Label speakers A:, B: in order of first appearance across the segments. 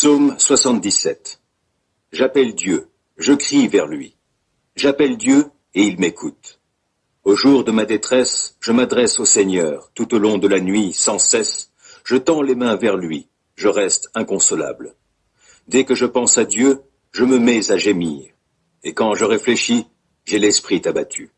A: Psaume 77. J'appelle Dieu, je crie vers lui. J'appelle Dieu et il m'écoute. Au jour de ma détresse, je m'adresse au Seigneur, tout au long de la nuit, sans cesse, je tends les mains vers lui, je reste inconsolable. Dès que je pense à Dieu, je me mets à gémir. Et quand je réfléchis, j'ai l'esprit abattu.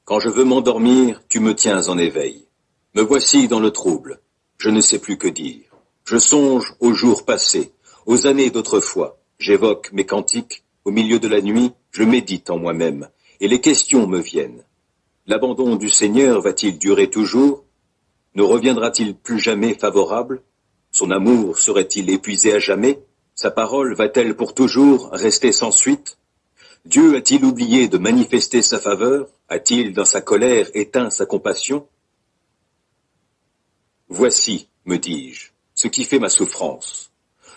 A: Quand je veux m'endormir, tu me tiens en éveil. Me voici dans le trouble, je ne sais plus que dire. Je songe aux jours passés, aux années d'autrefois. J'évoque mes cantiques, au milieu de la nuit, je médite en moi-même, et les questions me viennent. L'abandon du Seigneur va-t-il durer toujours? Ne reviendra-t-il plus jamais favorable? Son amour serait-il épuisé à jamais? Sa parole va-t-elle pour toujours rester sans suite? Dieu a-t-il oublié de manifester sa faveur? A-t-il dans sa colère éteint sa compassion? Voici, me dis-je, ce qui fait ma souffrance.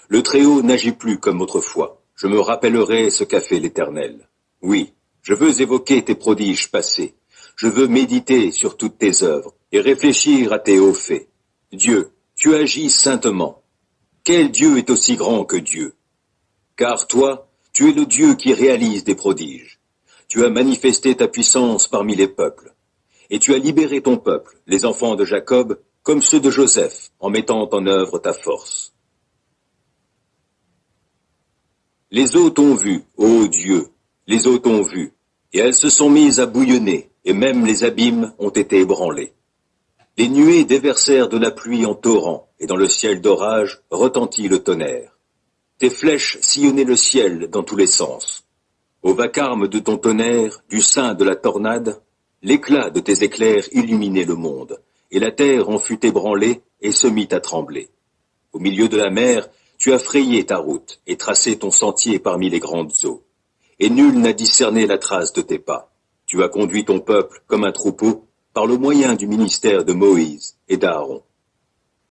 A: Le Très-Haut n'agit plus comme autrefois. Je me rappellerai ce qu'a fait l'Éternel. Oui, je veux évoquer tes prodiges passés. Je veux méditer sur toutes tes œuvres et réfléchir à tes hauts faits. Dieu, tu agis saintement. Quel Dieu est aussi grand que Dieu? Car toi, tu es le Dieu qui réalise des prodiges. Tu as manifesté ta puissance parmi les peuples. Et tu as libéré ton peuple, les enfants de Jacob, comme ceux de Joseph, en mettant en œuvre ta force. Les eaux t'ont vu, ô Dieu, les eaux t'ont vu, et elles se sont mises à bouillonner, et même les abîmes ont été ébranlés. Les nuées déversèrent de la pluie en torrents, et dans le ciel d'orage retentit le tonnerre. Tes flèches sillonnaient le ciel dans tous les sens. Au vacarme de ton tonnerre, du sein de la tornade, l'éclat de tes éclairs illuminait le monde, et la terre en fut ébranlée et se mit à trembler. Au milieu de la mer, tu as frayé ta route et tracé ton sentier parmi les grandes eaux. Et nul n'a discerné la trace de tes pas. Tu as conduit ton peuple comme un troupeau par le moyen du ministère de Moïse et d'Aaron.